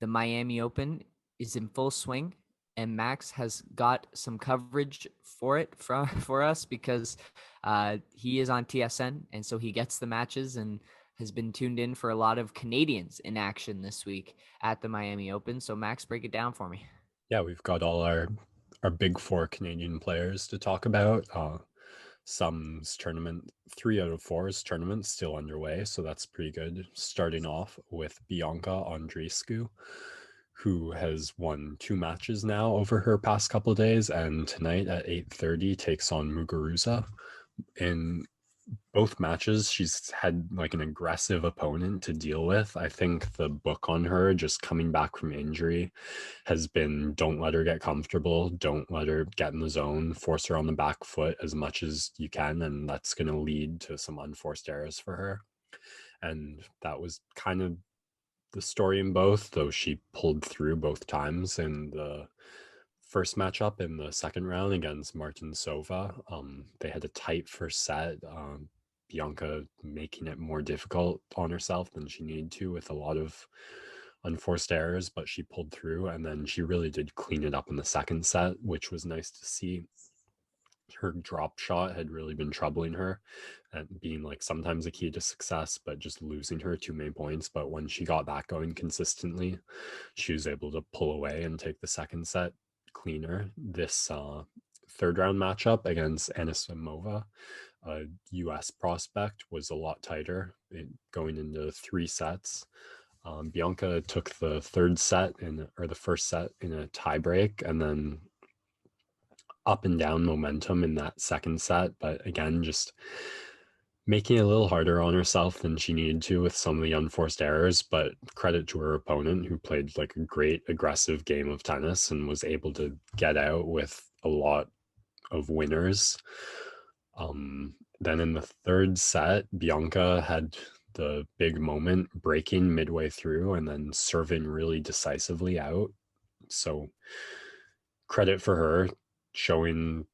the Miami Open is in full swing, and Max has got some coverage for it for us because he is on TSN, and so he gets the matches and has been tuned in for a lot of Canadians in action this week at the Miami Open. So Max, break it down for me. Yeah, we've got all our big four Canadian players to talk about. Some's tournament, 3 out of 4's tournament still underway, so that's pretty good. Starting off with Bianca Andreescu, who has won 2 matches now over her past couple of days, and tonight at 8:30 takes on Muguruza. In both matches, she's had like an aggressive opponent to deal with. I think the book on her just coming back from injury has been don't let her get comfortable, don't let her get in the zone, force her on the back foot as much as you can, and that's going to lead to some unforced errors for her. And that was kind of the story in both, though she pulled through both times in the first matchup in the second round against Martin Sova. They had a tight first set. Bianca making it more difficult on herself than she needed to with a lot of unforced errors, but she pulled through, and then she really did clean it up in the second set, which was nice to see. Her drop shot had really been troubling her and being like sometimes a key to success, but just losing her too many points. But when she got that going consistently, she was able to pull away and take the second set cleaner. This third round matchup against Anisimova, a US prospect, was a lot tighter, going into 3 sets. Bianca took the first set in a tiebreak, and then up and down momentum in that second set, but again, just making it a little harder on herself than she needed to with some of the unforced errors. But credit to her opponent, who played like a great aggressive game of tennis and was able to get out with a lot of winners. Then in the third set, Bianca had the big moment breaking midway through and then serving really decisively out. So credit for her showing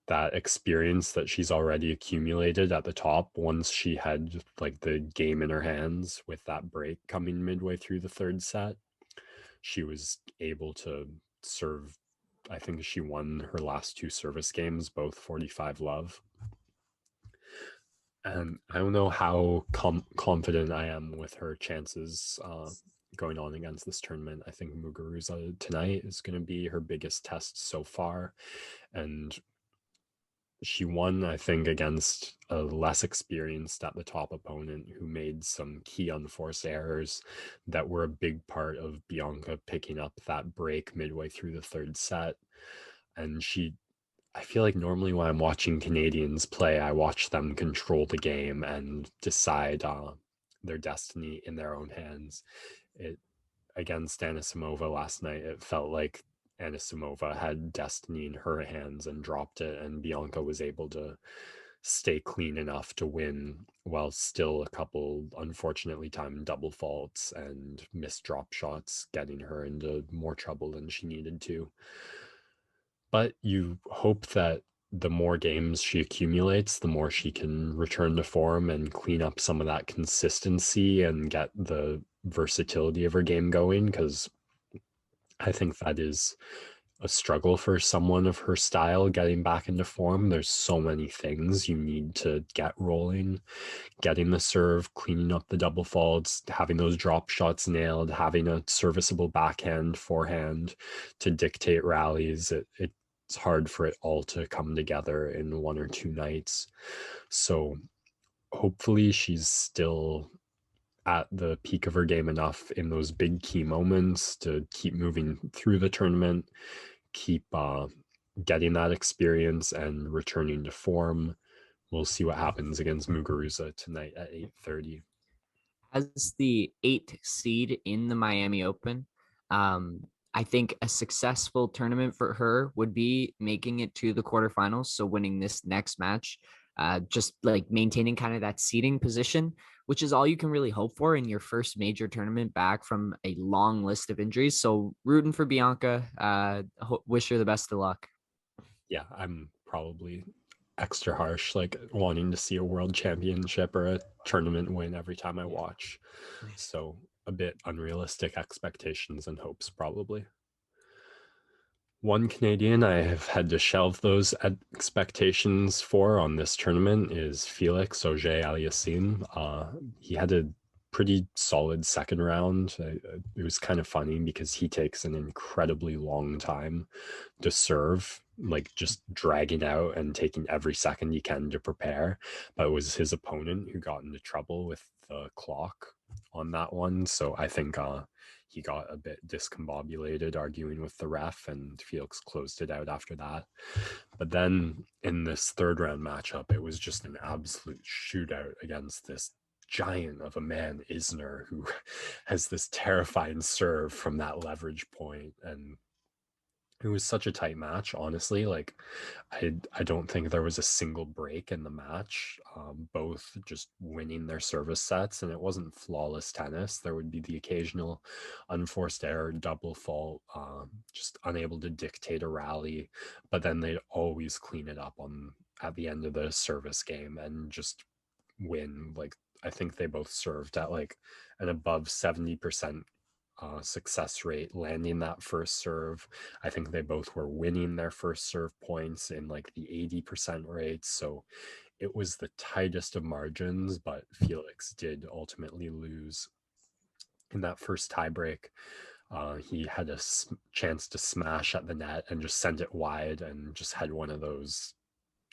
that experience that she's already accumulated at the top once she had like the game in her hands with that break coming midway through the third set. She was able to serve. I think she won her last 2 service games, both 45 love. And I don't know how confident I am with her chances going on against this tournament. I think Muguruza tonight is going to be her biggest test so far. And she won, I think, against a less experienced at the top opponent who made some key unforced errors that were a big part of Bianca picking up that break midway through the third set. And I feel like normally when I'm watching Canadians play, I watch them control the game and decide their destiny in their own hands. Against Anisimova last night, it felt like Anisimova had destiny in her hands and dropped it, and Bianca was able to stay clean enough to win while still a couple unfortunately timed double faults and missed drop shots getting her into more trouble than she needed to. But you hope that the more games she accumulates, the more she can return to form and clean up some of that consistency and get the versatility of her game going, because I think that is a struggle for someone of her style getting back into form. There's so many things you need to get rolling, getting the serve, cleaning up the double faults, having those drop shots nailed, having a serviceable backhand, forehand to dictate rallies. It's hard for it all to come together in 1 or 2 nights. So hopefully she's still at the peak of her game enough in those big key moments to keep moving through the tournament, keep getting that experience and returning to form. We'll see what happens against Muguruza tonight at 8:30. As the 8th seed in the Miami Open, I think a successful tournament for her would be making it to the quarterfinals. So winning this next match, just like maintaining kind of that seeding position, which is all you can really hope for in your first major tournament back from a long list of injuries. So rooting for Bianca. Wish her the best of luck. Yeah, I'm probably extra harsh, like wanting to see a world championship or a tournament win every time I watch. So a bit unrealistic expectations and hopes, probably. One Canadian I have had to shelve those expectations for on this tournament is Felix Auger-Aliassime. He had a pretty solid second round. It was kind of funny because he takes an incredibly long time to serve, like just dragging out and taking every second he can to prepare. But it was his opponent who got into trouble with the clock on that one. So I think he got a bit discombobulated arguing with the ref, and Felix closed it out after that. But then in this third round matchup, it was just an absolute shootout against this giant of a man, Isner, who has this terrifying serve from that leverage point. And it was such a tight match, honestly. Like, I don't think there was a single break in the match. Both just winning their service sets, and it wasn't flawless tennis. There would be the occasional unforced error, double fault, just unable to dictate a rally. But then they'd always clean it up on at the end of the service game and just win. Like, I think they both served at like an above 70% success rate landing that first serve. I think they both were winning their first serve points in like the 80% rates. So it was the tightest of margins, but Felix did ultimately lose in that first tiebreak. He had a chance to smash at the net and just send it wide, and just had one of those,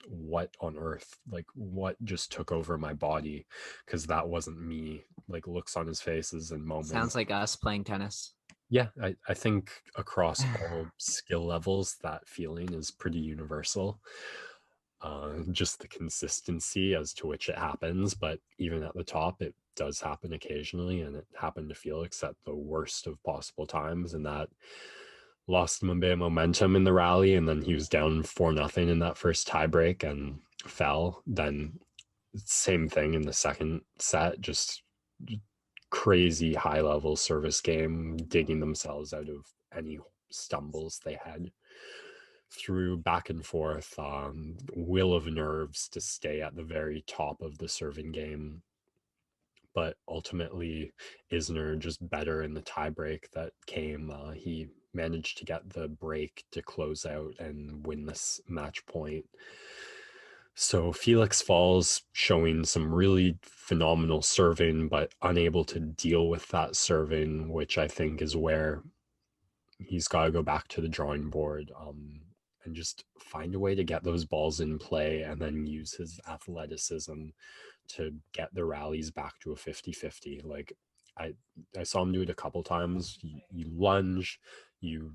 what on earth, like what just took over my body, because that wasn't me, like looks on his faces and Sounds moments. like us playing tennis. Yeah, I think across all skill levels, that feeling is pretty universal. Just the consistency as to which it happens, but even at the top, it does happen occasionally, and it happened to Felix at the worst of possible times, and that lost him a bit of momentum in the rally, and then he was down 4-0 in that first tiebreak and fell. Then same thing in the second set, just crazy high level service game, digging themselves out of any stumbles they had through back and forth, will of nerves to stay at the very top of the serving game. But ultimately, Isner just better in the tiebreak that came. He managed to get the break to close out and win this match point. So Felix falls, showing some really phenomenal serving, but unable to deal with that serving, which I think is where he's got to go back to the drawing board, and just find a way to get those balls in play, and then use his athleticism to get the rallies back to a 50-50. Like, I, I saw him do it a couple times. You lunge, you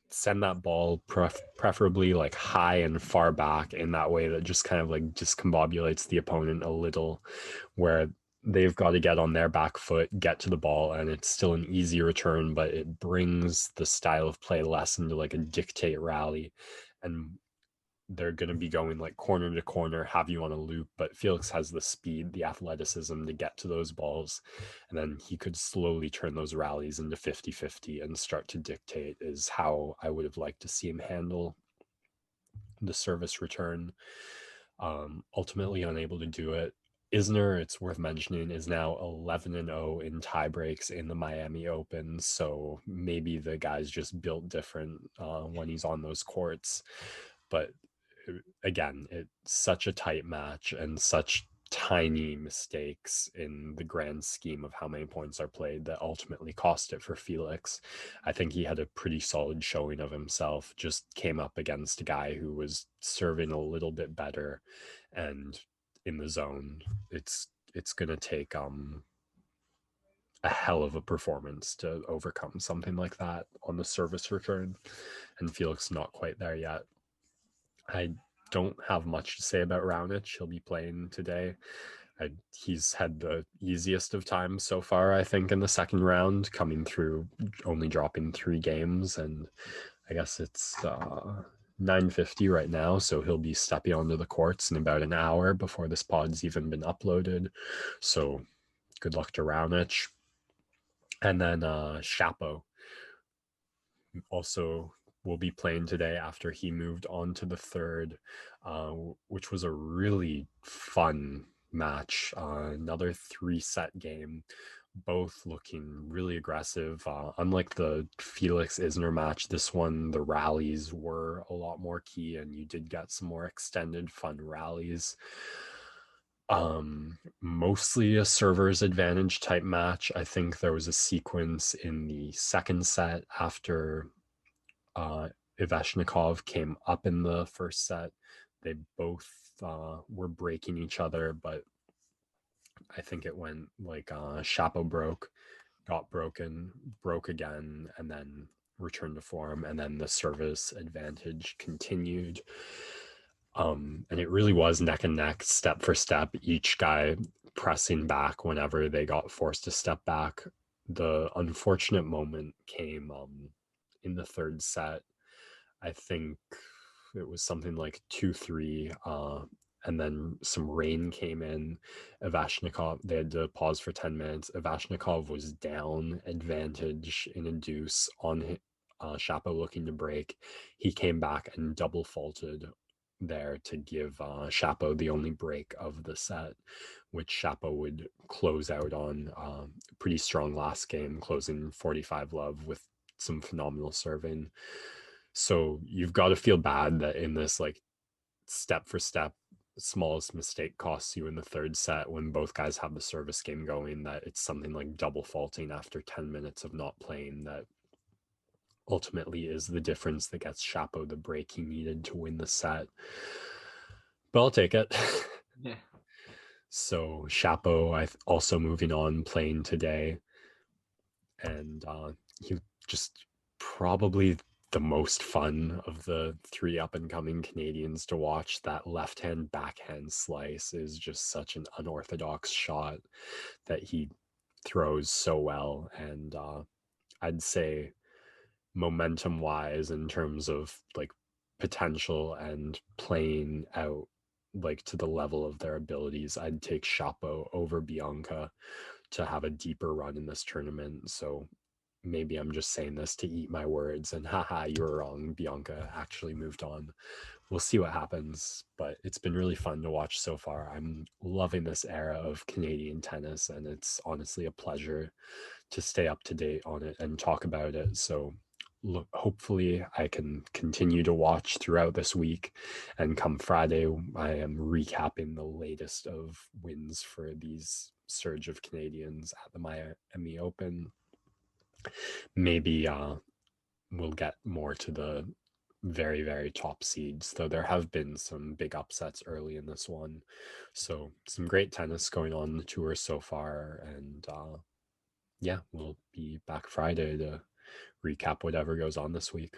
send that ball preferably like high and far back in that way that just kind of like discombobulates the opponent a little, where they've got to get on their back foot, get to the ball, and it's still an easy return, but it brings the style of play less into like a dictate rally. And they're going to be going like corner to corner, have you on a loop, but Felix has the speed, the athleticism to get to those balls, and then he could slowly turn those rallies into 50-50 and start to dictate, is how I would have liked to see him handle the service return. Ultimately unable to do it. Isner, it's worth mentioning, is now 11-0 in tie breaks in the Miami Open. So maybe the guy's just built different when he's on those courts. But again, it's such a tight match and such tiny mistakes in the grand scheme of how many points are played that ultimately cost it for Felix. I think he had a pretty solid showing of himself, just came up against a guy who was serving a little bit better and in the zone. It's going to take a hell of a performance to overcome something like that on the service return, and Felix not quite there yet. I don't have much to say about Raonic. He'll be playing today. He's had the easiest of times so far, I think, in the second round, coming through only dropping 3 games. And I guess it's 9:50 right now, so he'll be stepping onto the courts in about an hour before this pod's even been uploaded. So good luck to Raonic. And then Shapo also will be playing today after he moved on to the third, which was a really fun match. Another 3-set game both looking really aggressive. Unlike the Felix Isner match, this one, the rallies were a lot more key, and you did get some more extended, fun rallies. Mostly a server's advantage type match. I think there was a sequence in the second set after Ivashnikov came up in the first set. They both were breaking each other, but I think it went like Shapo broke, got broken, broke again, and then returned to form, and then the service advantage continued. And it really was neck and neck, step for step, each guy pressing back whenever they got forced to step back. The unfortunate moment came in the third set. I think it was something like 2-3, and then some rain came in. Ivashnikov, they had to pause for 10 minutes. Ivashnikov was down advantage in a deuce on Shapo looking to break. He came back and double faulted there to give Shapo the only break of the set, which Shapo would close out on. Pretty strong last game, closing 45 love with some phenomenal serving. So you've got to feel bad that in this like step for step, smallest mistake costs you in the third set when both guys have the service game going, that it's something like double faulting after 10 minutes of not playing that ultimately is the difference that gets Shapo the break he needed to win the set. But I'll take it. Yeah. So Shapo, I also moving on, playing today, and he just probably the most fun of the three up and coming Canadians to watch. That left hand backhand slice is just such an unorthodox shot that he throws so well. And I'd say momentum wise, in terms of like potential and playing out like to the level of their abilities, I'd take Shapo over Bianca to have a deeper run in this tournament. So maybe I'm just saying this to eat my words and haha, you were wrong. Bianca actually moved on. We'll see what happens, but it's been really fun to watch so far. I'm loving this era of Canadian tennis, and it's honestly a pleasure to stay up to date on it and talk about it. So look, hopefully I can continue to watch throughout this week, and come Friday I am recapping the latest of wins for these surge of Canadians at the Miami Open. Maybe we'll get more to the very, very top seeds, though there have been some big upsets early in this one. So some great tennis going on the tour so far. And yeah, we'll be back Friday to recap whatever goes on this week.